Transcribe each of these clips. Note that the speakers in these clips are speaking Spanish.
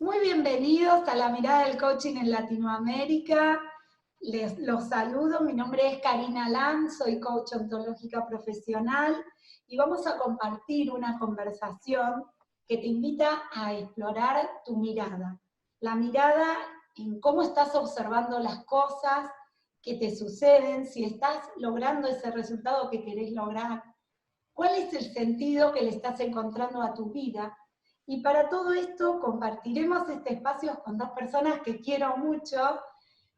Muy bienvenidos a la mirada del coaching en Latinoamérica. Los saludo, mi nombre es Karina Lam, soy coach ontológica profesional y vamos a compartir una conversación que te invita a explorar tu mirada. La mirada en cómo estás observando las cosas que te suceden, si estás logrando ese resultado que querés lograr, cuál es el sentido que le estás encontrando a tu vida. Y para todo esto compartiremos este espacio con dos personas que quiero mucho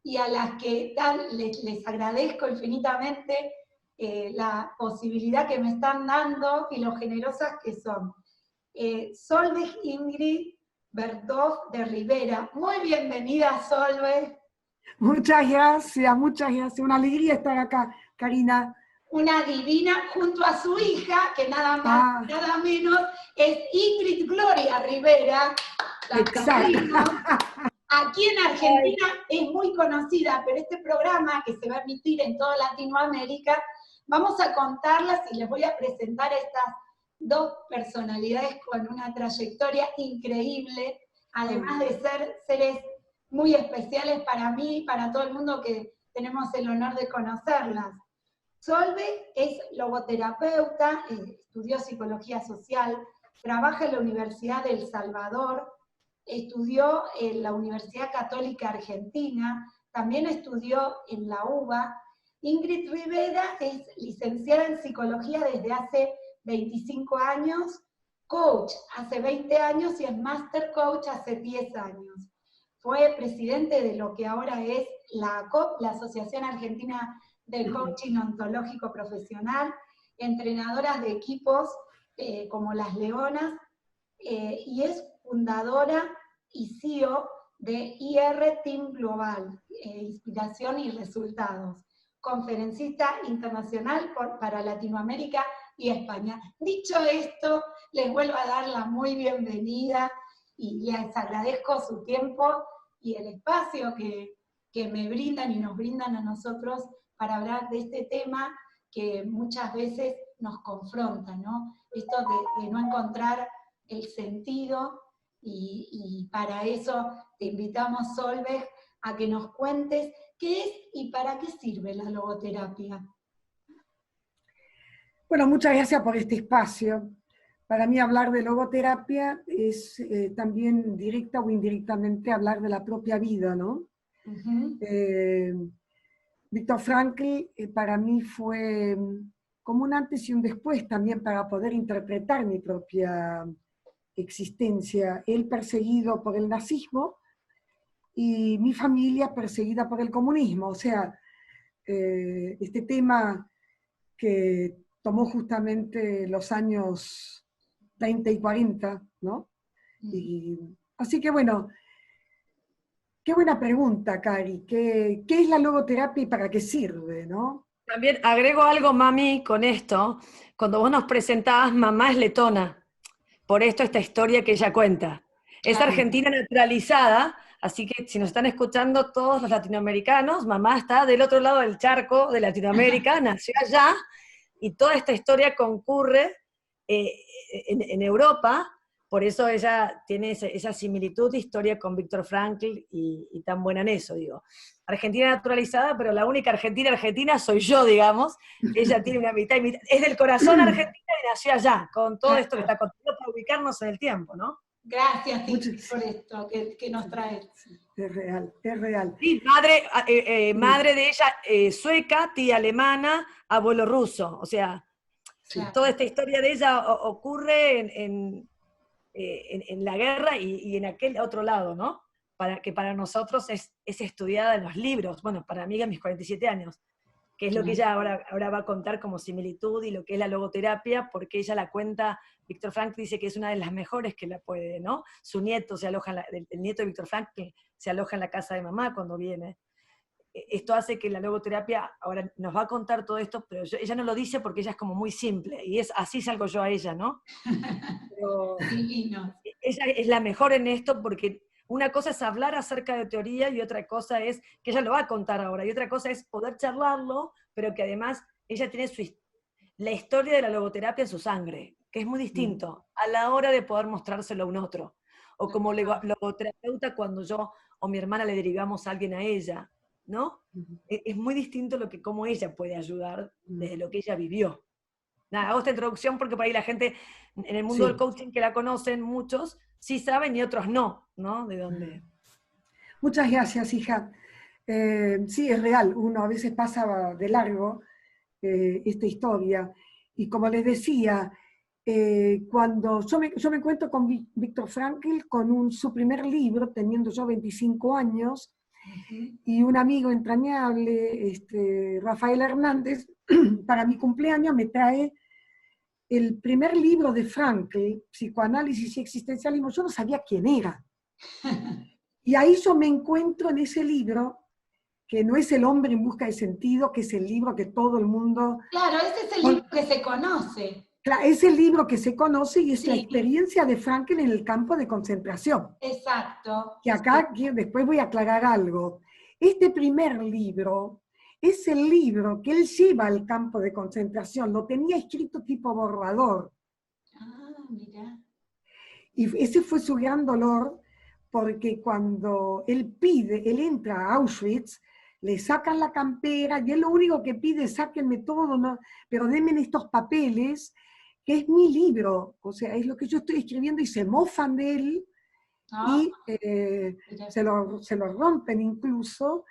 y a las que les agradezco infinitamente la posibilidad que me están dando y lo generosas que son. Solveig Ingrid Berthoff de Rivera. Muy bienvenida, Solveig. Muchas gracias. Una alegría estar acá, Karina. Una divina, junto a su hija, que nada más, nada menos, es Ingrid Gloria Rivera. Exacto. Aquí en Argentina es muy conocida, pero este programa, que se va a emitir en toda Latinoamérica, vamos a contarlas y les voy a presentar a estas dos personalidades con una trayectoria increíble, además de ser seres muy especiales para mí y para todo el mundo que tenemos el honor de conocerlas. Solveig es logoterapeuta, estudió psicología social, trabaja en la Universidad de El Salvador, estudió en la Universidad Católica Argentina, también estudió en la UBA. Ingrid Rivera es licenciada en psicología desde hace 25 años, coach hace 20 años y es master coach hace 10 años. Fue presidente de lo que ahora es la ACOP, la Asociación Argentina del Coaching Ontológico Profesional, entrenadoras de equipos como Las Leonas, y es fundadora y CEO de IR Team Global, Inspiración y Resultados, conferencista internacional para Latinoamérica y España. Dicho esto, les vuelvo a dar la muy bienvenida y les agradezco su tiempo y el espacio que me brindan y nos brindan a nosotros para hablar de este tema que muchas veces nos confronta, ¿no? Esto de no encontrar el sentido, y para eso te invitamos, Solveig, a que nos cuentes qué es y para qué sirve la logoterapia. Bueno, muchas gracias por este espacio. Para mí hablar de logoterapia es también directa o indirectamente hablar de la propia vida, ¿no? Viktor Frankl para mí fue como un antes y un después también para poder interpretar mi propia existencia. Él perseguido por el nazismo y mi familia perseguida por el comunismo. O sea, este tema que tomó justamente los años 30 y 40, ¿no? Así que bueno, qué buena pregunta, Cari. ¿Qué es la logoterapia y para qué sirve, no? También agrego algo, mami, con esto. Cuando vos nos presentabas, mamá es letona. Por esto esta historia que ella cuenta. Es argentina naturalizada, así que si nos están escuchando todos los latinoamericanos, mamá está del otro lado del charco de Latinoamérica, nació allá, y toda esta historia concurre en Europa. Por eso ella tiene esa similitud de historia con Viktor Frankl y tan buena en eso, digo. Argentina naturalizada, pero la única argentina soy yo, digamos. Ella tiene una mitad y mitad. Es del corazón argentina y nació allá, con todo esto que está contando para ubicarnos en el tiempo, ¿no? Gracias, Ingrid, por esto que nos traes. Es real, es real. Sí, madre de ella sueca, tía alemana, abuelo ruso. O sea, toda esta historia de ella ocurre en la guerra y en aquel otro lado, ¿no? Que para nosotros es estudiada en los libros, bueno, para mí a mis 47 años, que es lo que ella ahora va a contar como similitud y lo que es la logoterapia, porque ella la cuenta, Viktor Frankl dice que es una de las mejores que la puede, ¿no? Su nieto se aloja, el nieto de Viktor Frankl se aloja en la casa de mamá cuando viene. Esto hace que la logoterapia, ahora nos va a contar todo esto, pero ella no lo dice porque ella es como muy simple, y así salgo yo a ella, ¿no? Pero ella es la mejor en esto porque una cosa es hablar acerca de teoría y otra cosa es, que ella lo va a contar ahora, y otra cosa es poder charlarlo, pero que además ella tiene la historia de la logoterapia en su sangre, que es muy distinto a la hora de poder mostrárselo a un otro. o como logoterapeuta cuando yo o mi hermana le derivamos a alguien a ella, ¿no? Es muy distinto cómo ella puede ayudar desde lo que ella vivió. Nada, hago esta introducción porque por ahí la gente en el mundo del coaching que la conocen, muchos sí saben y otros no, ¿no? ¿De dónde? Muchas gracias, hija. Sí, es real, uno a veces pasa de largo esta historia. Y como les decía, cuando yo me encuentro con Viktor Frankl con su primer libro, teniendo yo 25 años, y un amigo entrañable, Rafael Hernández, para mi cumpleaños me trae el primer libro de Frankl, Psicoanálisis y Existencialismo. Yo no sabía quién era. Y ahí yo me encuentro en ese libro, que no es El hombre en busca de sentido, que es el libro que todo el mundo... Claro, ese es el libro que se conoce. Claro, es el libro que se conoce y es la experiencia de Frankl en el campo de concentración. Exacto. Que acá después voy a aclarar algo. Este primer libro es el libro que él lleva al campo de concentración, lo tenía escrito tipo borrador. Ah, mira. Y ese fue su gran dolor, porque cuando él entra a Auschwitz, le sacan la campera y él lo único que pide es sáquenme todo, ¿no? Pero denme estos papeles, que es mi libro, o sea, es lo que yo estoy escribiendo y se mofan de él y se lo rompen incluso.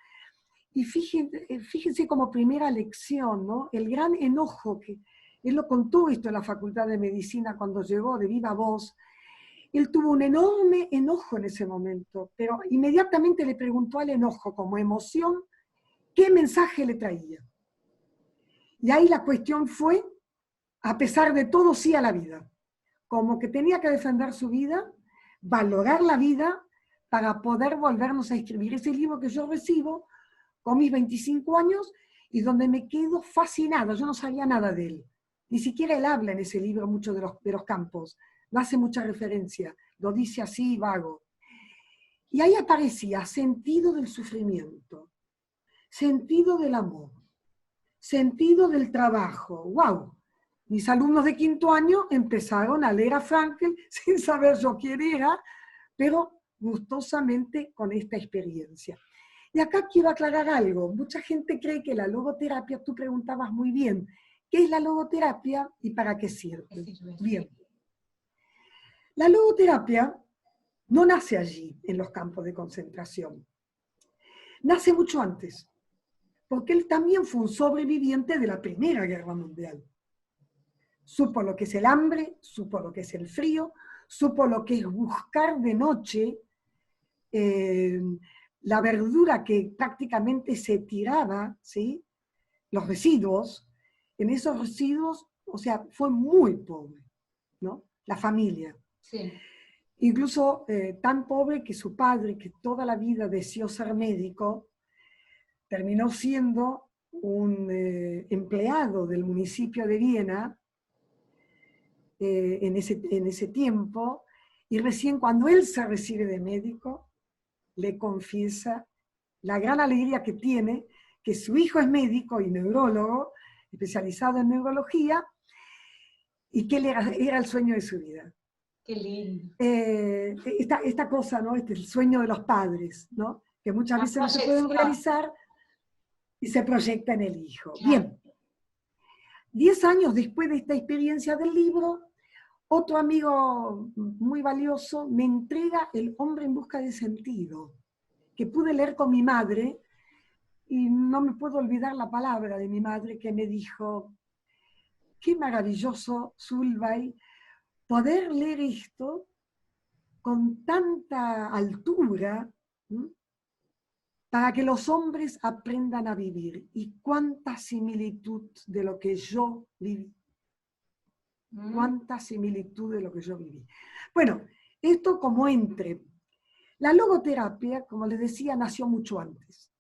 Y fíjense como primera lección, ¿no? El gran enojo que él lo contó esto en la Facultad de Medicina cuando llegó de viva voz. Él tuvo un enorme enojo en ese momento, pero inmediatamente le preguntó al enojo como emoción qué mensaje le traía. Y ahí la cuestión fue, a pesar de todo, sí a la vida. Como que tenía que defender su vida, valorar la vida para poder volvernos a escribir ese libro que yo recibo con mis 25 años y donde me quedo fascinada. Yo no sabía nada de él. Ni siquiera él habla en ese libro mucho de los campos. No hace mucha referencia, lo dice así vago. Y ahí aparecía sentido del sufrimiento, sentido del amor, sentido del trabajo. ¡Wow! Mis alumnos de quinto año empezaron a leer a Frankl sin saber yo quién era, pero gustosamente con esta experiencia. Y acá quiero aclarar algo. Mucha gente cree que la logoterapia, tú preguntabas muy bien, ¿qué es la logoterapia y para qué sirve? Bien. La logoterapia no nace allí, en los campos de concentración. Nace mucho antes, porque él también fue un sobreviviente de la Primera Guerra Mundial. Supo lo que es el hambre, supo lo que es el frío, supo lo que es buscar de noche la verdura que prácticamente se tiraba, ¿sí? Los residuos. En esos residuos, o sea, fue muy pobre, ¿no? La familia. Sí. Incluso tan pobre que su padre, que toda la vida deseó ser médico, terminó siendo un empleado del municipio de Viena en ese tiempo, y recién cuando él se recibe de médico, le confiesa la gran alegría que tiene, que su hijo es médico y neurólogo, especializado en neurología, y que él era el sueño de su vida. Qué lindo. Esta cosa, ¿no? El sueño de los padres, ¿no? Que muchas veces no se pueden realizar y se proyecta en el hijo. Claro. Bien. 10 años después de esta experiencia del libro, otro amigo muy valioso me entrega El hombre en busca de sentido, que pude leer con mi madre, y no me puedo olvidar la palabra de mi madre que me dijo, qué maravilloso, Zulvay, poder leer esto con tanta altura, ¿sí? Para que los hombres aprendan a vivir. Y cuánta similitud de lo que yo viví. Cuánta similitud de lo que yo viví. Bueno, esto como entre. La logoterapia, como les decía, nació mucho antes.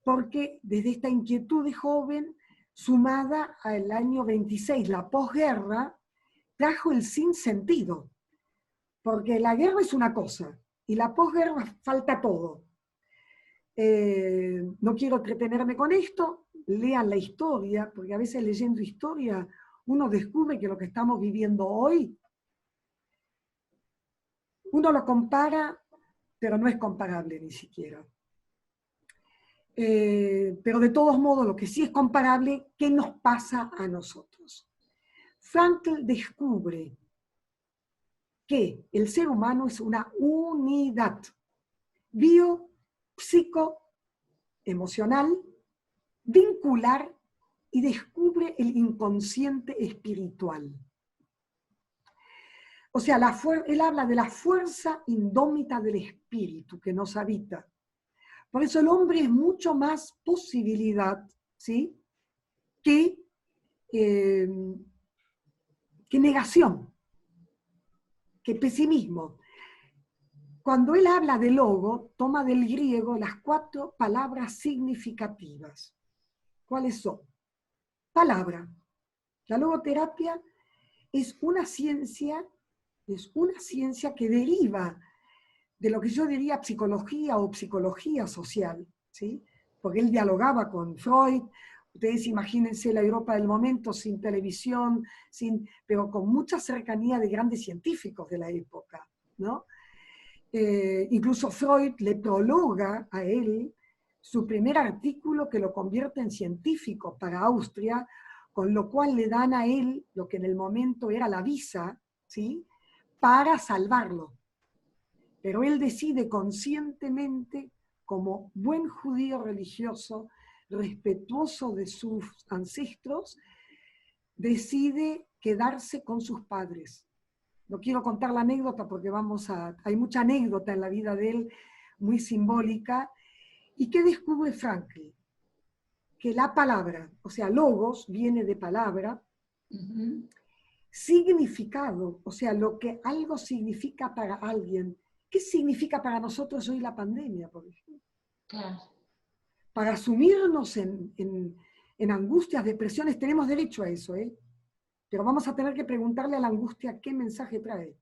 Porque desde esta inquietud de joven, sumada al año 26, la posguerra, trajo el sinsentido. Porque la guerra es una cosa, y la posguerra falta todo. No quiero entretenerme con esto, lean la historia, porque a veces leyendo historia uno descubre que lo que estamos viviendo hoy, Uno lo compara, pero no es comparable ni siquiera. Pero de todos modos, lo que sí es comparable, ¿qué nos pasa a nosotros? Frankl descubre que el ser humano es una unidad bio, psico, emocional, vincular, y descubre el inconsciente espiritual. O sea, él habla de la fuerza indómita del espíritu que nos habita. Por eso el hombre es mucho más posibilidad, ¿sí?, que negación, que pesimismo. Cuando él habla de logo, toma del griego las 4 palabras significativas. ¿Cuáles son? Palabra. La logoterapia es una ciencia que deriva de lo que yo diría psicología o psicología social, ¿sí? Porque él dialogaba con Freud. Ustedes imagínense la Europa del momento, sin televisión, pero con mucha cercanía de grandes científicos de la época, ¿no? Incluso Freud le prologa a él su primer artículo que lo convierte en científico para Austria, con lo cual le dan a él lo que en el momento era la visa, ¿sí?, para salvarlo. Pero él decide conscientemente, como buen judío religioso, respetuoso de sus ancestros, decide quedarse con sus padres. No quiero contar la anécdota porque hay mucha anécdota en la vida de él, muy simbólica. ¿Y qué descubre Frankl? Que la palabra, o sea, logos, viene de palabra, significado, o sea, lo que algo significa para alguien. ¿Qué significa para nosotros hoy la pandemia, por ejemplo? Claro. Para sumirnos en angustias, depresiones, tenemos derecho a eso, ¿eh? Pero vamos a tener que preguntarle a la angustia qué mensaje trae.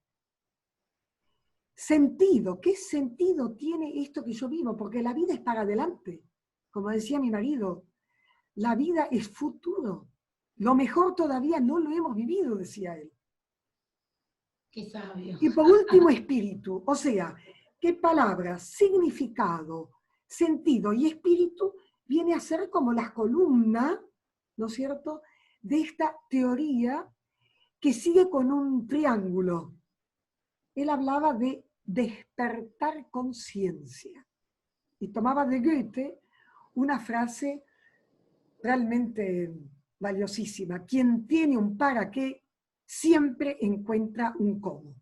Sentido, ¿qué sentido tiene esto que yo vivo? Porque la vida es para adelante. Como decía mi marido, la vida es futuro. Lo mejor todavía no lo hemos vivido, decía él. Qué sabio. Y por último, espíritu. O sea, ¿qué palabras, significado, sentido y espíritu viene a ser como la columna, ¿no es cierto?, de esta teoría que sigue con un triángulo. Él hablaba de despertar conciencia. Y tomaba de Goethe una frase realmente valiosísima. Quien tiene un para qué, siempre encuentra un cómo.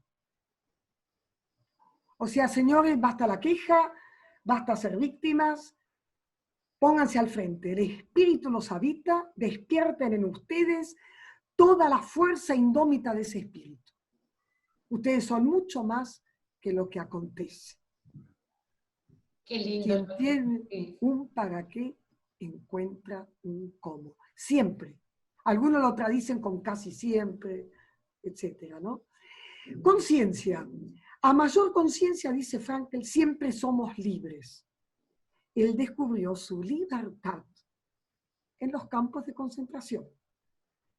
O sea, señores, basta la queja, basta ser víctimas, pónganse al frente. El espíritu los habita, despierten en ustedes toda la fuerza indómita de ese espíritu. Ustedes son mucho más que lo que acontece. Qué lindo. Quien tiene un para qué, encuentra un cómo. Siempre. Algunos lo traducen con casi siempre, etcétera, ¿no? Conciencia. A mayor conciencia, dice Frankl, siempre somos libres. Él descubrió su libertad en los campos de concentración.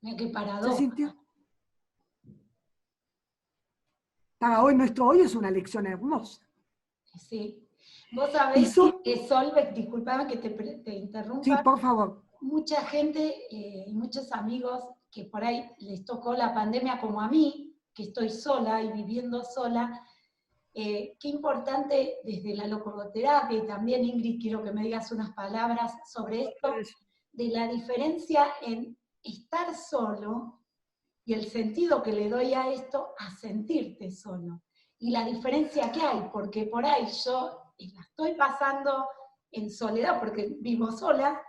Mira qué paradoja. ¿Se sintió? Para hoy, nuestro hoy es una lección hermosa. Sí. Vos sabés que Solveig, disculpame que te interrumpa. Sí, por favor. Mucha gente y muchos amigos que por ahí les tocó la pandemia como a mí, que estoy sola y viviendo sola, qué importante desde la logoterapia, y también Ingrid, quiero que me digas unas palabras sobre esto, de la diferencia en estar solo y el sentido que le doy a esto, a sentirte solo. Y la diferencia que hay, porque por ahí yo la estoy pasando en soledad, porque vivo sola,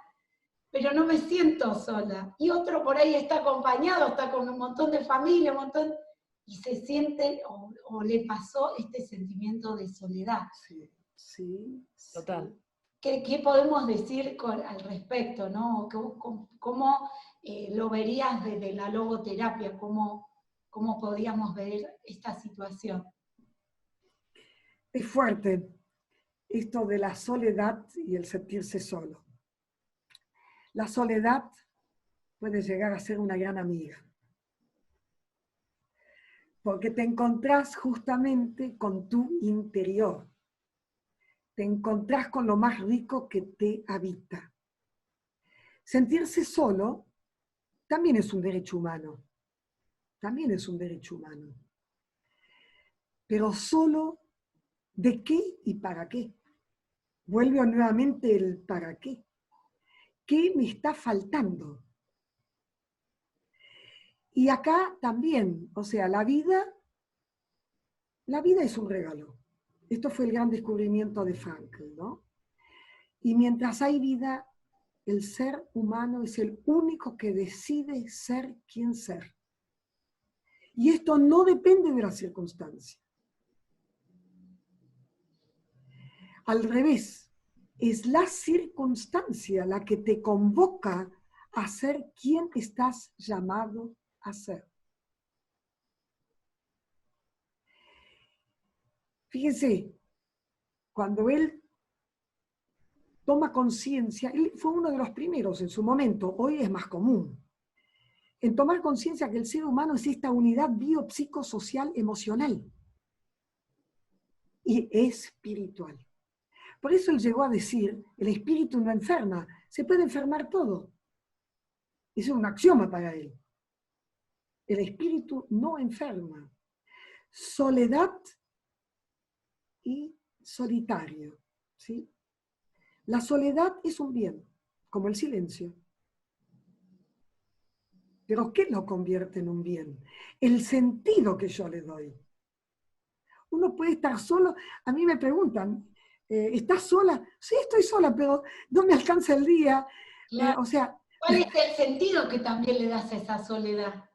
pero no me siento sola. Y otro por ahí está acompañado, está con un montón de familia, y se siente, o le pasó este sentimiento de soledad. Sí. Total. ¿Qué podemos decir al respecto, ¿no? ¿Cómo lo verías desde la logoterapia? ¿Cómo podíamos ver esta situación? Es fuerte esto de la soledad y el sentirse solo. La soledad puede llegar a ser una gran amiga. porque te encontrás justamente con tu interior. Te encontrás con lo más rico que te habita. Sentirse solo también es un derecho humano. También es un derecho humano. Pero solo, ¿de qué y para qué? Vuelve nuevamente el para qué. ¿Qué me está faltando? Y acá también, o sea, la vida es un regalo. Esto fue el gran descubrimiento de Frankl, ¿no? Y mientras hay vida, el ser humano es el único que decide ser quien ser. Y esto no depende de la circunstancia. Al revés, es la circunstancia la que te convoca a ser quien estás llamado a ser. Fíjense, cuando él toma conciencia, él fue uno de los primeros en su momento, hoy es más común, en tomar conciencia que el ser humano es esta unidad biopsicosocial emocional y espiritual. Por eso él llegó a decir, el espíritu no enferma, se puede enfermar todo. Eso es un axioma para él. El espíritu no enferma. Soledad y solitario, ¿sí? La soledad es un bien, como el silencio. Pero ¿qué lo convierte en un bien? El sentido que yo le doy. Uno puede estar solo. A mí me preguntan, ¿estás sola? Sí, estoy sola, pero no me alcanza el día. Claro. O sea, ¿cuál es el sentido que también le das a esa soledad?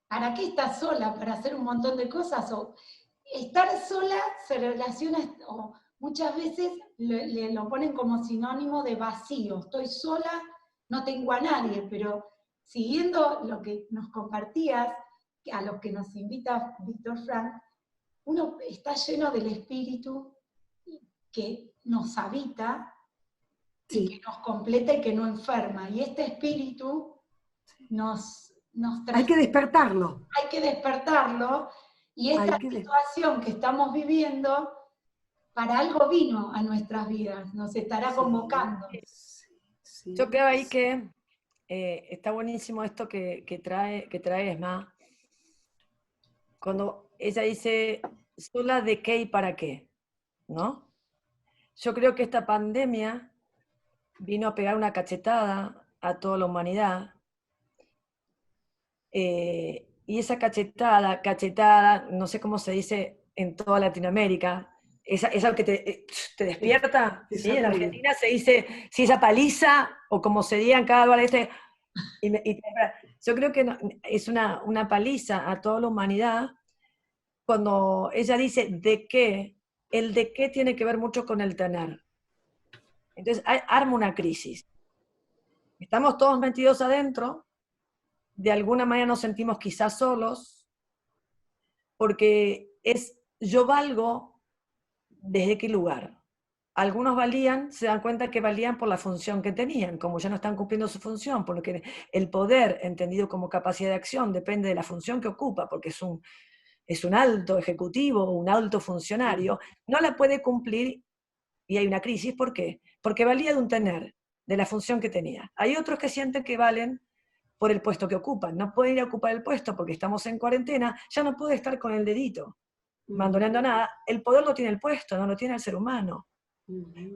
¿Para qué estás sola? ¿Para hacer un montón de cosas? O estar sola se relaciona, o muchas veces lo ponen como sinónimo de vacío. Estoy sola, no tengo a nadie, pero siguiendo lo que nos compartías, a los que nos invita Víctor Frank, uno está lleno del espíritu que nos habita y sí, que nos completa y que no enferma. Y este espíritu nos hay que despertarlo. hay que despertarlo, y esta situación que estamos viviendo, para algo vino a nuestras vidas, nos estará convocando. Sí. Yo creo ahí que está buenísimo esto que trae Esma, cuando ella dice, sola de qué y para qué, ¿no? Yo creo que esta pandemia vino a pegar una cachetada a toda la humanidad, y esa cachetada, no sé cómo se dice en toda Latinoamérica, esa que te despierta, ¿sí? En Argentina se dice, si esa paliza, o como se diga en cada lugar, yo creo que es una paliza a toda la humanidad, cuando ella dice de qué, el de qué tiene que ver mucho con el tener. Entonces arma una crisis. Estamos todos metidos adentro, de alguna manera nos sentimos quizás solos, porque es yo valgo desde qué lugar. Algunos valían, se dan cuenta que valían por la función que tenían, como ya no están cumpliendo su función, porque el poder, entendido como capacidad de acción, depende de la función que ocupa, porque es un alto ejecutivo, un alto funcionario, no la puede cumplir y hay una crisis. ¿Por qué? Porque valía de un tener, de la función que tenía. Hay otros que sienten que valen por el puesto que ocupan. No pueden ir a ocupar el puesto porque estamos en cuarentena, ya no puede estar con el dedito, mandonando nada. El poder lo tiene el puesto, no lo tiene el ser humano.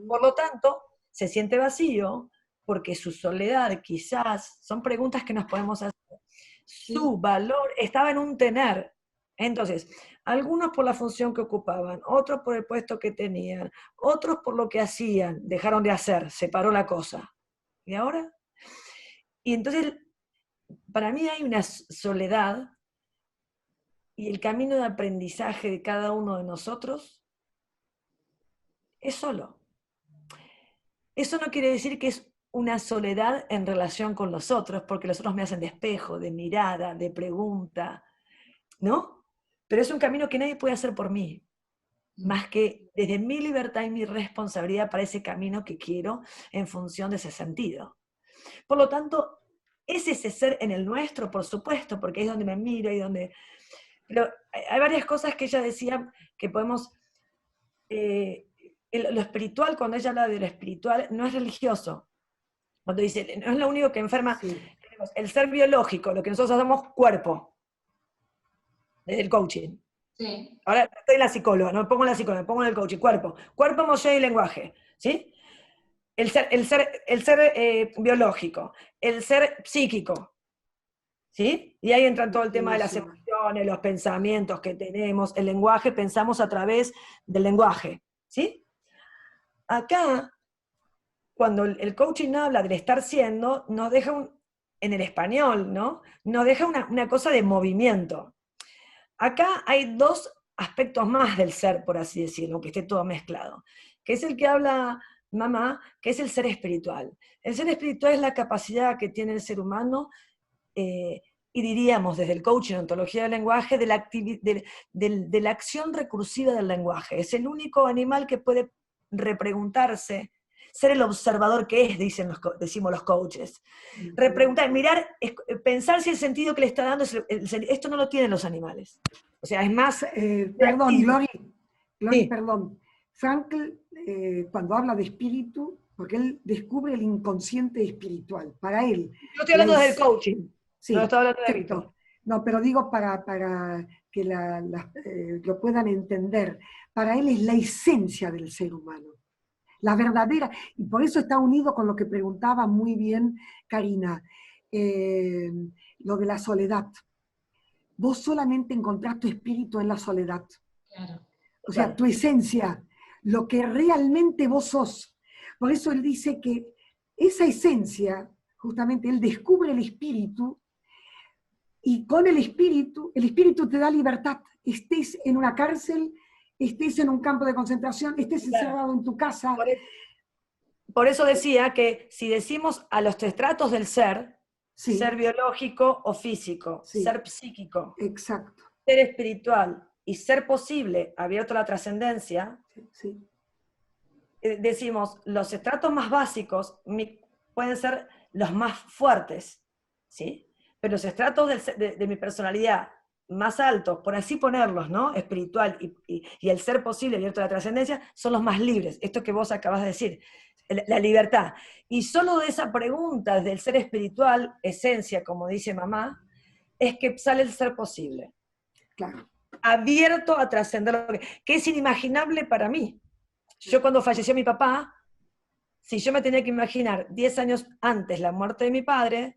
Por lo tanto, se siente vacío porque su soledad, quizás, son preguntas que nos podemos hacer. Su valor estaba en un tener. Entonces, algunos por la función que ocupaban, otros por el puesto que tenían, otros por lo que hacían, dejaron de hacer, se paró la cosa. ¿Y ahora? Y entonces, para mí hay una soledad, y el camino de aprendizaje de cada uno de nosotros es solo. Eso no quiere decir que es una soledad en relación con los otros, porque los otros me hacen de espejo, de mirada, de pregunta, ¿no? Pero es un camino que nadie puede hacer por mí, más que desde mi libertad y mi responsabilidad para ese camino que quiero en función de ese sentido. Por lo tanto, es ese ser en el nuestro, por supuesto, porque es donde me miro y donde Pero hay varias cosas que ella decía que podemos... lo espiritual, cuando ella habla de lo espiritual, no es religioso. Cuando dice, no es lo único que enferma, Sí. tenemos el ser biológico, lo que nosotros hacemos cuerpo, desde el coaching. Sí. Ahora estoy en la psicóloga, no me pongo en la psicóloga, me pongo en el coaching, cuerpo, emoción y lenguaje, ¿sí? El ser biológico, el ser psíquico, ¿sí? Y ahí entra todo el tema de las emociones, los pensamientos que tenemos, el lenguaje, pensamos a través del lenguaje, ¿sí? Acá, cuando el coaching habla del estar siendo, nos deja en el español, ¿no? Nos deja una cosa de movimiento. Acá hay dos aspectos más del ser, por así decirlo, que esté todo mezclado, que es el que habla mamá, que es el ser espiritual. El ser espiritual es la capacidad que tiene el ser humano, y diríamos desde el coaching, ontología del lenguaje, de la acción recursiva del lenguaje. Es el único animal que puede repreguntarse, ser el observador que es, decimos los coaches. Repreguntar, mirar, pensar si el sentido que le está dando, esto no lo tienen los animales. O sea, es más... perdón, Glory, sí. Perdón. Frankl, cuando habla de espíritu, porque él descubre el inconsciente espiritual. Para él. Yo estoy hablando desde el coaching. Sí, no estoy hablando de Víctor. No, pero digo para que lo puedan entender. Para él es la esencia del ser humano. La verdadera, y por eso está unido con lo que preguntaba muy bien Karina, lo de la soledad. Vos solamente encontrás tu espíritu en la soledad. Claro. O sea, tu esencia, lo que realmente vos sos. Por eso él dice que esa esencia, justamente él descubre el espíritu, y con el espíritu te da libertad. Estés en una cárcel, estés en un campo de concentración, estés encerrado en tu casa. Por eso decía que si decimos a los estratos del ser, sí, ser biológico o físico, sí, ser psíquico, exacto, ser espiritual y ser posible, abierto a la trascendencia, sí, decimos los estratos más básicos pueden ser los más fuertes, ¿sí? Pero los estratos de mi personalidad más altos, por así ponerlos, ¿no? Espiritual y el ser posible abierto a la trascendencia, son los más libres. Esto que vos acabas de decir, la libertad. Y solo de esa pregunta del ser espiritual, esencia, como dice mamá, es que sale el ser posible. Claro. Abierto a trascender lo que es inimaginable para mí. Yo cuando falleció mi papá, si yo me tenía que imaginar 10 años antes la muerte de mi padre,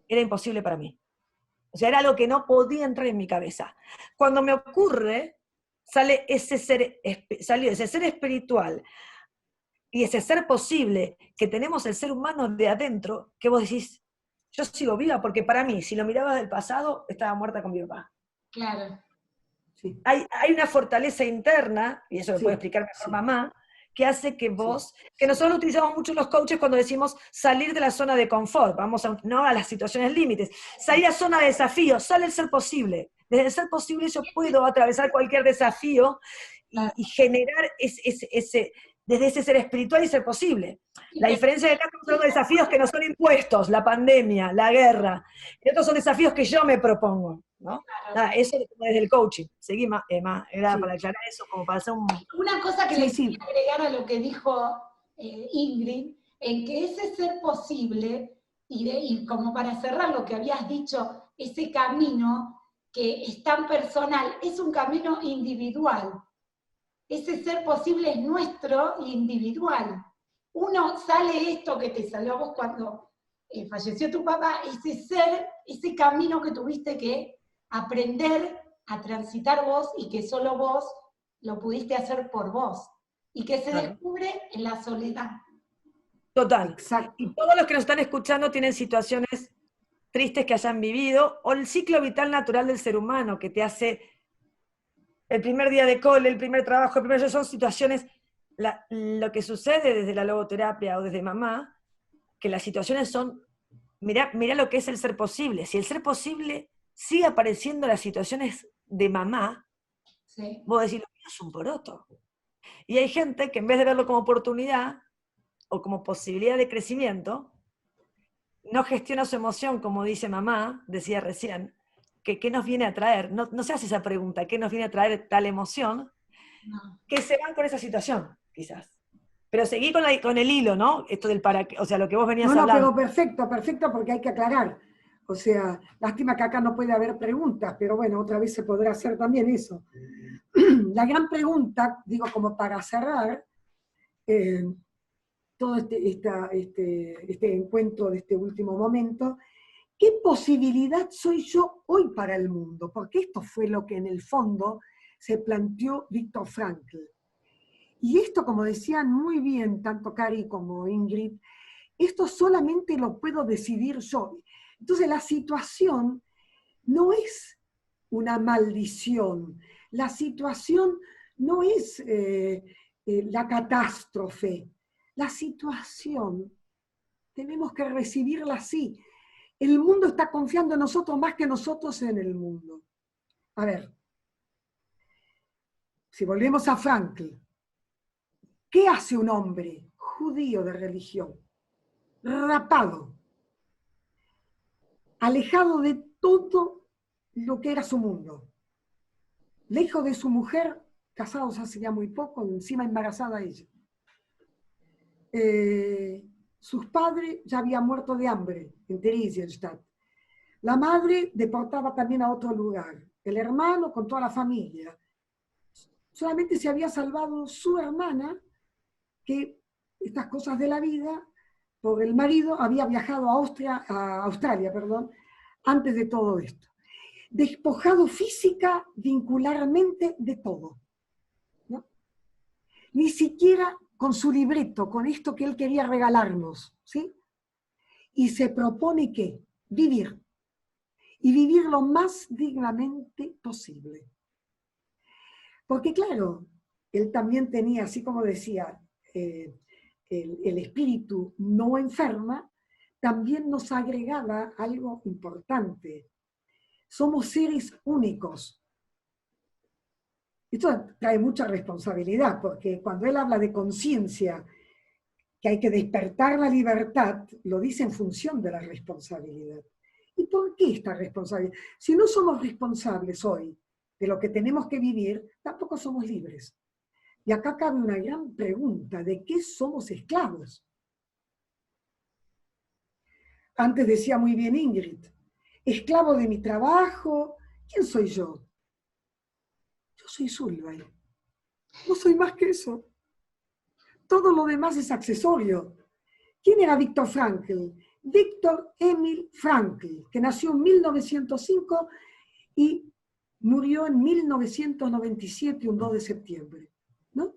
era imposible para mí. O sea, era algo que no podía entrar en mi cabeza. Cuando me ocurre, salió ese ser espiritual y ese ser posible que tenemos el ser humano de adentro, que vos decís, yo sigo viva, porque para mí, si lo mirabas del pasado, estaba muerta con mi papá. Claro. Sí. Hay una fortaleza interna, y eso lo puede explicar mejor mamá, que hace que vos, que nosotros lo utilizamos mucho los coaches cuando decimos salir de la zona de confort, vamos no a las situaciones límites, salir a zona de desafío, sale el ser posible. Desde el ser posible yo puedo atravesar cualquier desafío y generar desde ese ser espiritual y ser posible. La diferencia de acá estamos hablando de desafíos que no son impuestos, la pandemia, la guerra, y otros son desafíos que yo me propongo, ¿no? Nada, eso desde el coaching. Seguí más, era para aclarar eso, como para hacer un... Una cosa que les quería agregar a lo que dijo Ingrid, en que ese ser posible, y como para cerrar lo que habías dicho, ese camino que es tan personal, es un camino individual. Ese ser posible es nuestro e individual. Uno sale esto que te salió a vos cuando falleció tu papá, ese camino que tuviste que aprender a transitar vos y que solo vos lo pudiste hacer por vos. Y que se descubre en la soledad. Total. Exacto. Y todos los que nos están escuchando tienen situaciones tristes que hayan vivido, o el ciclo vital natural del ser humano que te hace... El primer día de cole, el primer trabajo, son situaciones, lo que sucede desde la logoterapia o desde mamá, que las situaciones son, mirá lo que es el ser posible. Si el ser posible sigue apareciendo en las situaciones de mamá, sí, vos decís, lo mío es un poroto. Y hay gente que en vez de verlo como oportunidad o como posibilidad de crecimiento, no gestiona su emoción, como dice mamá, decía recién, ¿qué nos viene a traer? No se hace esa pregunta, ¿qué nos viene a traer tal emoción? No. Que se van con esa situación, quizás. Pero seguí con el hilo, ¿no? Esto del para qué, o sea, lo que vos venías No, hablando. pero perfecto, perfecto, porque hay que aclarar. O sea, lástima que acá no puede haber preguntas, pero bueno, otra vez se podrá hacer también eso. La gran pregunta, digo, como para cerrar todo este encuentro de este último momento, ¿qué posibilidad soy yo hoy para el mundo? Porque esto fue lo que en el fondo se planteó Viktor Frankl. Y esto, como decían muy bien tanto Cari como Ingrid, esto solamente lo puedo decidir yo. Entonces la situación no es una maldición, la situación no es la catástrofe, la situación tenemos que recibirla así. El mundo está confiando en nosotros más que nosotros en el mundo. A ver, si volvemos a Frankl, ¿qué hace un hombre judío de religión? Rapado, alejado de todo lo que era su mundo, lejos de su mujer, casados hace ya muy poco, encima embarazada ella. Sus padres ya habían muerto de hambre en Theresienstadt. La madre deportada también a otro lugar. El hermano con toda la familia. Solamente se había salvado su hermana, que estas cosas de la vida, por el marido, había viajado a Australia, antes de todo esto. Despojado física, vincularmente, de todo, ¿no? Ni siquiera con su libreto, con esto que él quería regalarnos, ¿sí? Y se propone ¿qué? Vivir. Y vivir lo más dignamente posible. Porque claro, él también tenía, así como decía, el espíritu no enferma, también nos agregaba algo importante. Somos seres únicos. Esto trae mucha responsabilidad, porque cuando él habla de conciencia, que hay que despertar la libertad, lo dice en función de la responsabilidad. ¿Y por qué esta responsabilidad? Si no somos responsables hoy de lo que tenemos que vivir, tampoco somos libres. Y acá cabe una gran pregunta, ¿de qué somos esclavos? Antes decía muy bien Ingrid, esclavo de mi trabajo, ¿quién soy yo? Yo soy Solveig. No soy más que eso. Todo lo demás es accesorio. ¿Quién era Viktor Frankl? Viktor Emil Frankl, que nació en 1905 y murió en 1997, un 2 de septiembre, ¿no?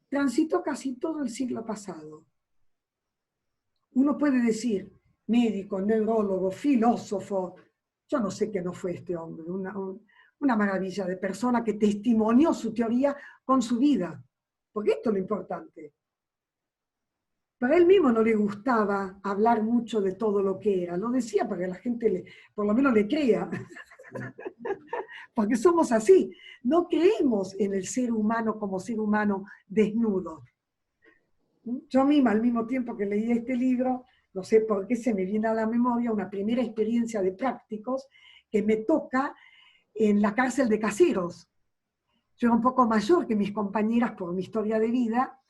Transitó casi todo el siglo pasado. Uno puede decir, médico, neurólogo, filósofo, yo no sé qué no fue este hombre, una maravilla de persona que testimonió su teoría con su vida, porque esto es lo importante. Para él mismo no le gustaba hablar mucho de todo lo que era, lo decía para que la gente por lo menos le crea, porque somos así, no creemos en el ser humano como ser humano desnudo. Yo misma, al mismo tiempo que leí este libro, no sé por qué se me viene a la memoria una primera experiencia de prácticos que me toca en la cárcel de Caseros. Yo era un poco mayor que mis compañeras por mi historia de vida,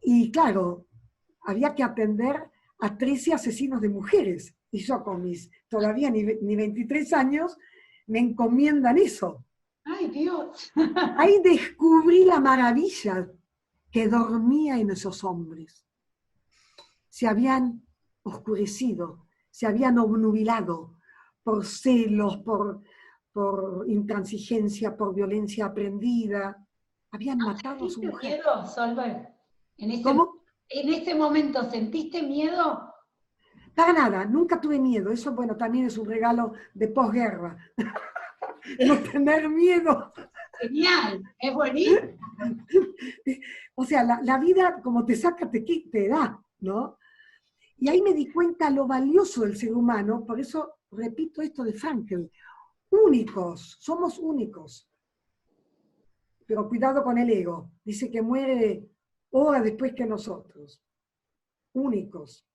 y claro, había que atender a 13 asesinos de mujeres, y yo con mis todavía ni 23 años, me encomiendan eso. ¡Ay, Dios! Ahí descubrí la maravilla que dormía en esos hombres. Se habían oscurecido, se habían obnubilado por celos, por intransigencia, por violencia aprendida. Habían matado a su ¿Sentiste mujer. miedo, Solveig? ¿Cómo? En ese momento, ¿sentiste miedo? Para nada, nunca tuve miedo. Eso, bueno, también es un regalo de posguerra. No tener miedo. Genial, es buenísimo. O sea, la vida como te saca, te da, ¿no? Y ahí me di cuenta lo valioso del ser humano, por eso repito esto de Frankl. Únicos, somos únicos. Pero cuidado con el ego. Dice que muere horas después que nosotros. Únicos.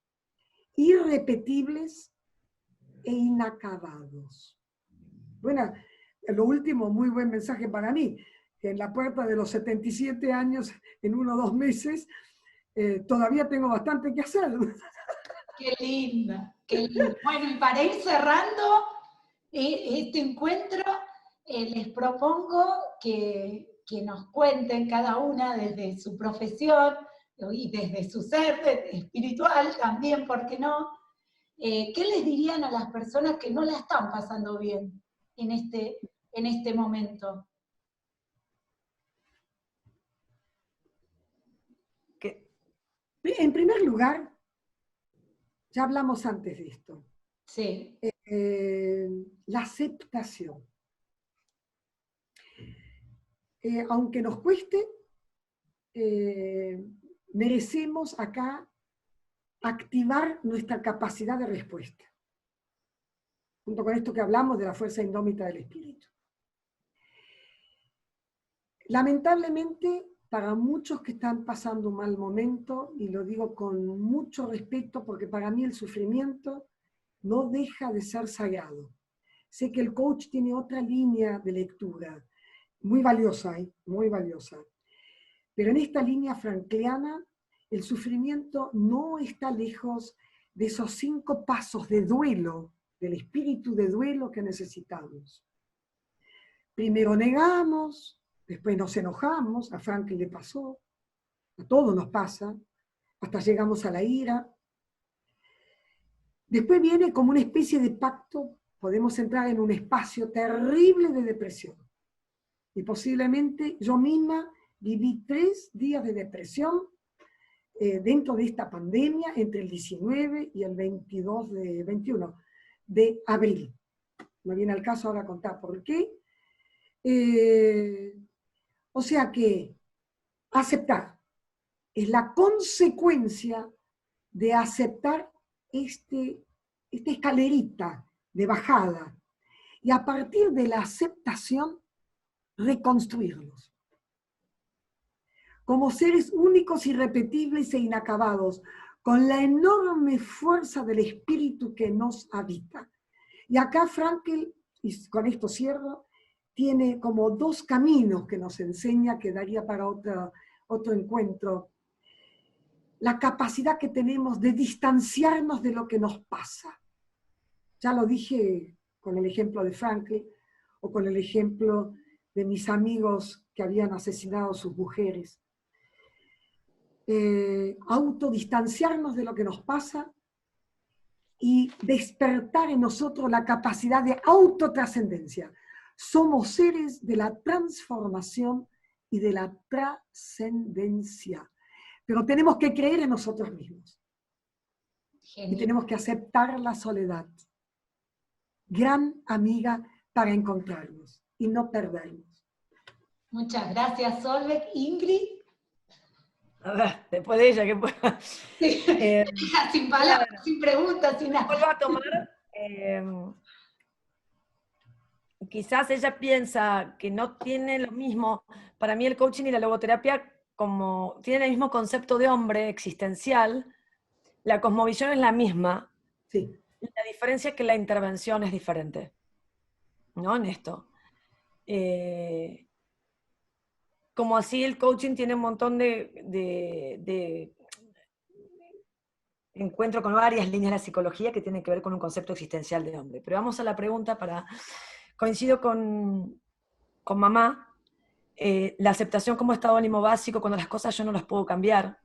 Irrepetibles e inacabados. Bueno, lo último, muy buen mensaje para mí. En la puerta de los 77 años, en 1 o 2 meses, todavía tengo bastante que hacer. Qué linda, qué linda. Bueno, y para ir cerrando este encuentro, les propongo que nos cuenten cada una desde su profesión y desde su ser espiritual también, ¿por qué no? ¿Qué les dirían a las personas que no la están pasando bien en este momento? En primer lugar, ya hablamos antes de esto. Sí. La aceptación. Aunque nos cueste, merecemos acá activar nuestra capacidad de respuesta, junto con esto que hablamos de la fuerza indómita del espíritu. Lamentablemente, para muchos que están pasando un mal momento, y lo digo con mucho respeto porque para mí el sufrimiento no deja de ser sagrado. Sé que el coach tiene otra línea de lectura, muy valiosa, muy valiosa. Pero en esta línea frankliana, el sufrimiento no está lejos de esos 5 pasos de duelo, del espíritu de duelo que necesitamos. Primero negamos, después nos enojamos, a Franklin le pasó, a todos nos pasa, hasta llegamos a la ira. Después viene como una especie de pacto, podemos entrar en un espacio terrible de depresión. Y posiblemente yo misma viví 3 días de depresión dentro de esta pandemia entre el 19 y el 21 de abril. No viene al caso ahora contar por qué. O sea que aceptar es la consecuencia de aceptar esta escalerita de bajada y a partir de la aceptación reconstruirlos como seres únicos, irrepetibles e inacabados, con la enorme fuerza del espíritu que nos habita. Y acá Frankl, y con esto cierro, tiene como 2 caminos que nos enseña, que daría para otro encuentro. La capacidad que tenemos de distanciarnos de lo que nos pasa. Ya lo dije con el ejemplo de Frankl, o con el ejemplo de mis amigos que habían asesinado a sus mujeres. Autodistanciarnos de lo que nos pasa y despertar en nosotros la capacidad de autotrascendencia. Somos seres de la transformación y de la trascendencia, pero tenemos que creer en nosotros mismos. Genial. Y tenemos que aceptar la soledad, gran amiga para encontrarnos y no perdernos. Muchas gracias, Solveig. Ingrid. A ver, después de ella, ¿qué pueda? Sí. Sin palabras, claro. Sin preguntas, sin nada. Vuelvo a tomar. Quizás ella piensa que no tiene lo mismo. Para mí el coaching y la logoterapia como tienen el mismo concepto de hombre existencial, la cosmovisión es la misma. Sí. La diferencia es que la intervención es diferente, ¿no? En esto. Como así el coaching tiene un montón de encuentro con varias líneas de la psicología que tienen que ver con un concepto existencial de hombre. Pero vamos a la pregunta para... Coincido con mamá, la aceptación como estado de ánimo básico, cuando las cosas yo no las puedo cambiar.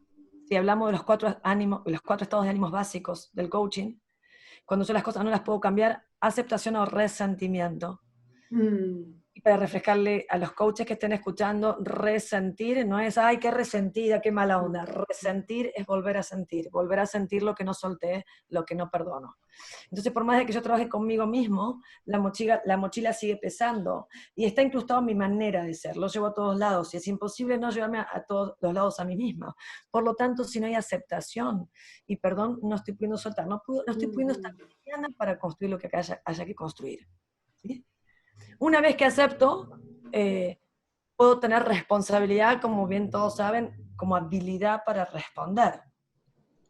Si hablamos de los 4 estados de ánimos básicos del coaching, cuando yo las cosas no las puedo cambiar, aceptación o resentimiento. Y para refrescarle a los coaches que estén escuchando, resentir no es, ay, qué resentida, qué mala onda. Resentir es volver a sentir lo que no solté, lo que no perdono. Entonces, por más de que yo trabaje conmigo mismo, la mochila sigue pesando y está incrustado en mi manera de ser. Lo llevo a todos lados y es imposible no llevarme a todos los lados a mí misma. Por lo tanto, si no hay aceptación y perdón, no estoy pudiendo soltar, no estoy pudiendo estar liviana para construir lo que haya que construir. ¿Sí? Una vez que acepto, puedo tener responsabilidad, como bien todos saben, como habilidad para responder,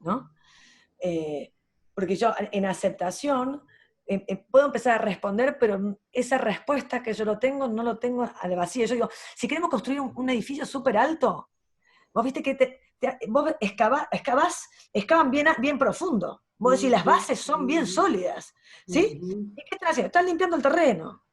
¿no? Porque yo en aceptación puedo empezar a responder, pero esa respuesta que yo no lo tengo al vacío. Yo digo, si queremos construir un edificio súper alto, vos viste que vos excavan bien profundo. Vos decís, las bases son bien sólidas, ¿sí? ¿Y qué están haciendo? Están limpiando el terreno.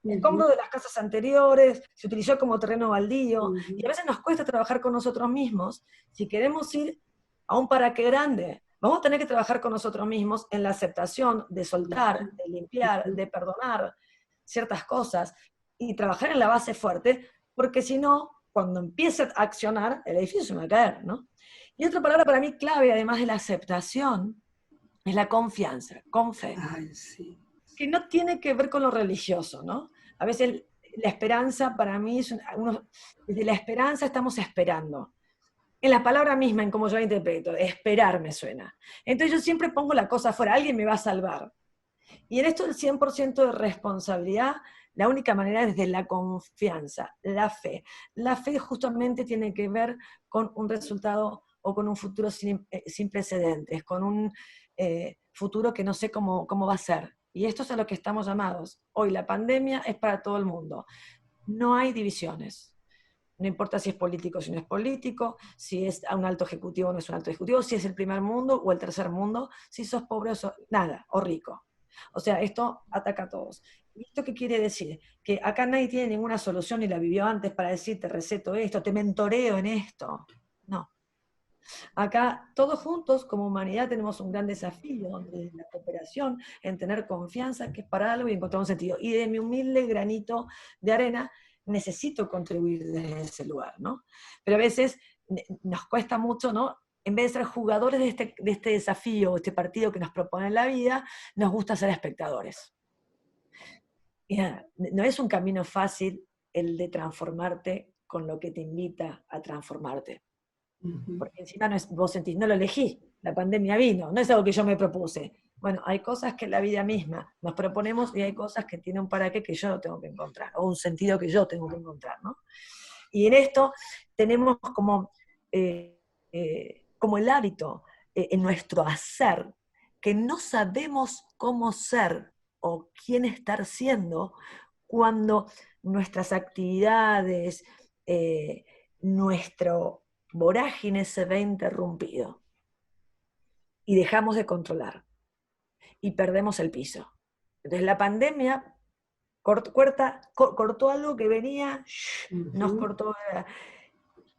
Escombros de las casas anteriores, se utilizó como terreno baldío, y a veces nos cuesta trabajar con nosotros mismos. Si queremos ir a un paraque grande, vamos a tener que trabajar con nosotros mismos en la aceptación de soltar, de limpiar, de perdonar ciertas cosas, y trabajar en la base fuerte, porque si no, cuando empiece a accionar, el edificio se va a caer, ¿no? Y otra palabra para mí clave, además de la aceptación, es la confianza, con fe. Ay, sí. Que no tiene que ver con lo religioso, ¿no? A veces la esperanza para mí es, desde la esperanza estamos esperando. En la palabra misma, en cómo yo la interpreto, esperar me suena. Entonces yo siempre pongo la cosa afuera, alguien me va a salvar. Y en esto del 100% de responsabilidad, la única manera es desde la confianza, la fe. La fe justamente tiene que ver con un resultado o con un futuro sin precedentes, con un futuro que no sé cómo va a ser. Y esto es a lo que estamos llamados. Hoy la pandemia es para todo el mundo. No hay divisiones. No importa si es político o si no es político, si es a un alto ejecutivo o no es un alto ejecutivo, si es el primer mundo o el tercer mundo, si sos pobre o nada, o rico. O sea, esto ataca a todos. ¿Y esto qué quiere decir? Que acá nadie tiene ninguna solución ni la vivió antes para decir te receto esto, te mentoreo en esto. No. Acá todos juntos como humanidad tenemos un gran desafío, donde la cooperación, en tener confianza que es para algo y encontrar un sentido. Y de mi humilde granito de arena necesito contribuir desde ese lugar, ¿no? Pero a veces nos cuesta mucho, ¿no? En vez de ser jugadores de este desafío, este partido que nos propone la vida, nos gusta ser espectadores. Mira, no es un camino fácil el de transformarte con lo que te invita a transformarte. Porque encima vos sentís, no lo elegí, la pandemia vino, no es algo que yo me propuse. Bueno, hay cosas que la vida misma nos proponemos y hay cosas que tienen un para qué que yo lo tengo que encontrar, o un sentido que yo tengo que encontrar, ¿no? Y en esto tenemos como el hábito en nuestro hacer, que no sabemos cómo ser o quién estar siendo cuando nuestras actividades, nuestro vorágine se ve interrumpido y dejamos de controlar y perdemos el piso. Entonces la pandemia cortó algo que venía, nos cortó,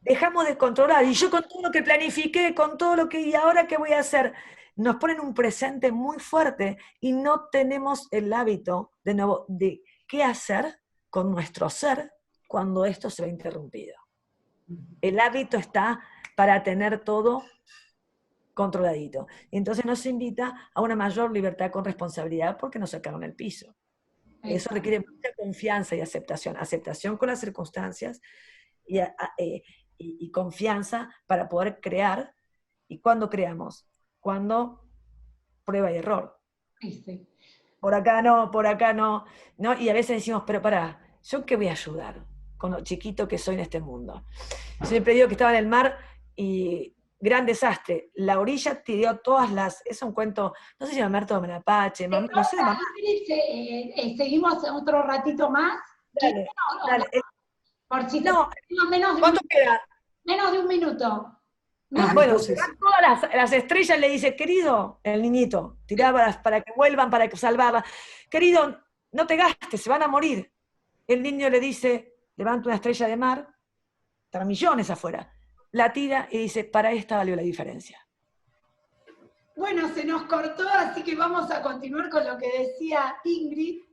dejamos de controlar, y yo con todo lo que planifiqué, con todo lo que, ¿y ahora qué voy a hacer? Nos ponen un presente muy fuerte y no tenemos el hábito, de nuevo, de qué hacer con nuestro ser cuando esto se ve interrumpido. El hábito está para tener todo controladito. Entonces nos invita a una mayor libertad con responsabilidad porque nos sacaron el piso. Eso requiere mucha confianza y aceptación. Aceptación con las circunstancias y confianza para poder crear. ¿Y cuándo creamos? Cuando prueba y error. Sí. Por acá no. Y a veces decimos, pero pará, ¿yo qué voy a ayudar con lo chiquito que soy en este mundo? Siempre digo que estaba en el mar y gran desastre. La orilla tiró todas las... Es un cuento, no sé si Mamerto de Mapache, no sé de mamá. ¿Seguimos otro ratito más? Dale, dale. Por si no, menos ¿cuánto queda? Menos de un minuto. Bueno, todas las estrellas le dice, querido, el niñito, tiraba para que vuelvan, para que salvarla. Querido, no te gastes, se van a morir. El niño le dice, levanta una estrella de mar, están millones afuera, la tira y dice, para esta valió la diferencia. Bueno, se nos cortó, así que vamos a continuar con lo que decía Ingrid.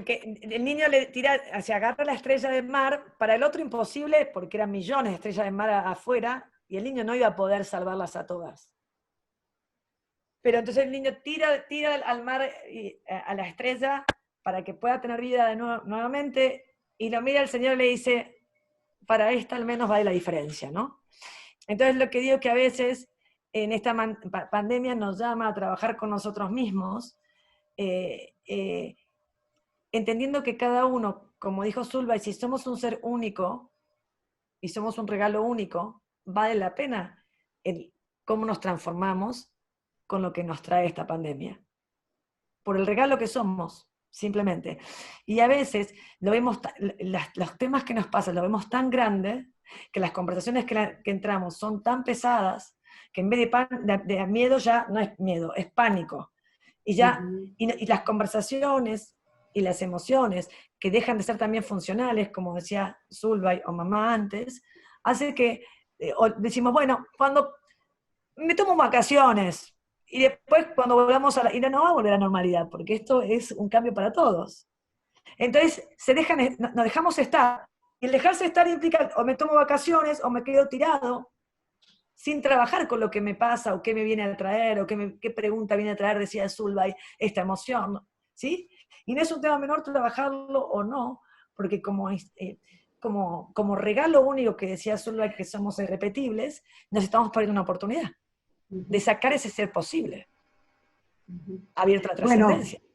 Que el niño le tira, se agarra la estrella de mar, para el otro imposible, porque eran millones de estrellas de mar afuera, y el niño no iba a poder salvarlas a todas. Pero entonces el niño tira al mar, a la estrella, para que pueda tener vida de nuevamente, y lo mira el Señor y le dice, para esta al menos vale la diferencia, ¿no? Entonces lo que digo que a veces en esta pandemia nos llama a trabajar con nosotros mismos, entendiendo que cada uno, como dijo Zulba, y si somos un ser único, y somos un regalo único, vale la pena cómo nos transformamos con lo que nos trae esta pandemia. por el regalo que somos, simplemente. Y a veces lo vemos, los temas que nos pasan, lo vemos tan grande, que las conversaciones que entramos son tan pesadas, que en vez de miedo ya no es miedo, es pánico. Y ya, y las conversaciones y las emociones, que dejan de ser también funcionales, como decía Zulbay o mamá antes, hace que decimos, bueno, cuando me tomo vacaciones, y después cuando volvamos y no va a volver a la normalidad, porque esto es un cambio para todos. Entonces, nos dejamos estar, y el dejarse estar implica, o me tomo vacaciones, o me quedo tirado, sin trabajar con lo que me pasa, o qué me viene a traer, o qué pregunta viene a traer, decía Zulbay, esta emoción, ¿sí? Y no es un tema menor trabajarlo o no, porque como regalo único que decía Zulbay, que somos irrepetibles, nos estamos perdiendo una oportunidad de sacar ese ser posible, abierto a la trascendencia. Bueno,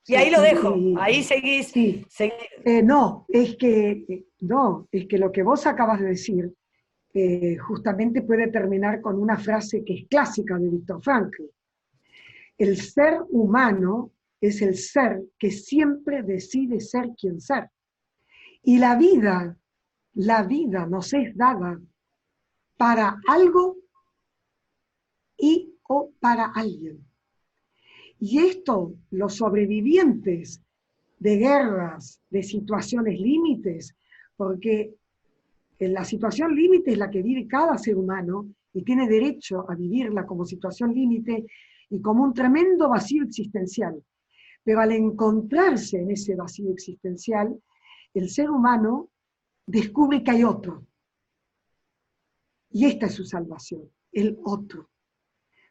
y ahí lo dejo, ahí seguís. Sí. No, es que lo que vos acabas de decir justamente puede terminar con una frase que es clásica de Viktor Frankl. El ser humano es el ser que siempre decide ser quien ser. Y la vida nos es dada para algo y o para alguien. Y esto, los sobrevivientes de guerras, de situaciones límites, porque la situación límite es la que vive cada ser humano y tiene derecho a vivirla como situación límite y como un tremendo vacío existencial. Pero al encontrarse en ese vacío existencial, el ser humano descubre que hay otro. Y esta es su salvación, el otro.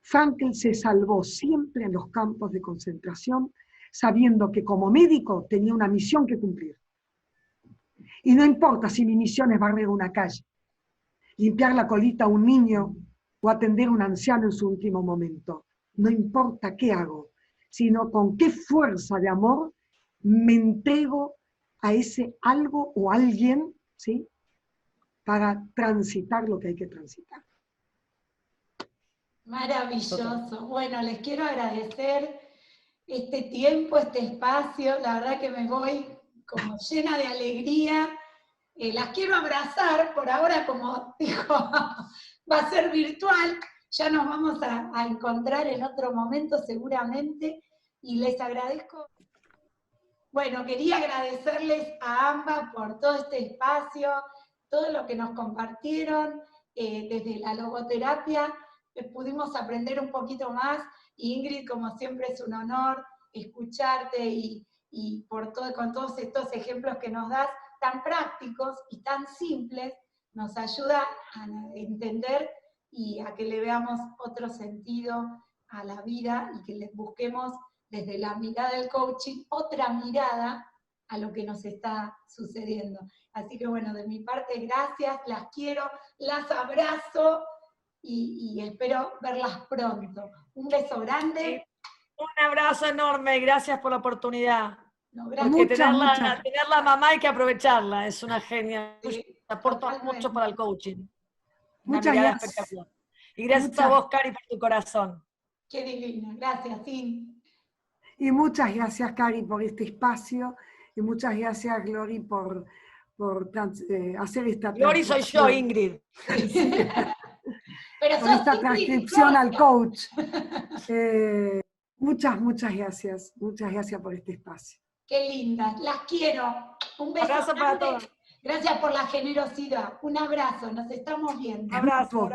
Frankl se salvó siempre en los campos de concentración, sabiendo que como médico tenía una misión que cumplir. Y no importa si mi misión es barrer una calle, limpiar la colita a un niño o atender a un anciano en su último momento. No importa qué hago, sino con qué fuerza de amor me entrego a ese algo o alguien, ¿sí?, para transitar lo que hay que transitar. Maravilloso. Bueno, les quiero agradecer este tiempo, este espacio. La verdad que me voy como llena de alegría. Las quiero abrazar, por ahora, como dijo, va a ser virtual. Ya nos vamos a encontrar en otro momento seguramente. Y les agradezco. Bueno, quería agradecerles a ambas por todo este espacio, todo lo que nos compartieron desde la logoterapia. Pudimos aprender un poquito más, y Ingrid, como siempre, es un honor escucharte y con todos estos ejemplos que nos das, tan prácticos y tan simples, nos ayuda a entender y a que le veamos otro sentido a la vida y que les busquemos desde la mirada del coaching otra mirada a lo que nos está sucediendo. Así que bueno, de mi parte, gracias, las quiero, las abrazo, y espero verlas pronto. Un beso grande. Un abrazo enorme, gracias por la oportunidad. No, porque tener la mamá hay que aprovecharla, es una genia, aporta mucho para el coaching. Muchas gracias. Espectacular. Y gracias a vos, Cari, por tu corazón. Qué divina, gracias, Sin. Y muchas gracias, Cari, por este espacio, y muchas gracias, Glory, por hacer esta Glory soy yo, Ingrid. Sí. Pero por esta transcripción al coach. Muchas gracias. Muchas gracias por este espacio. Qué lindas, las quiero. Un beso. Abrazo para todos. Gracias por la generosidad. Un abrazo, nos estamos viendo. Abrazo.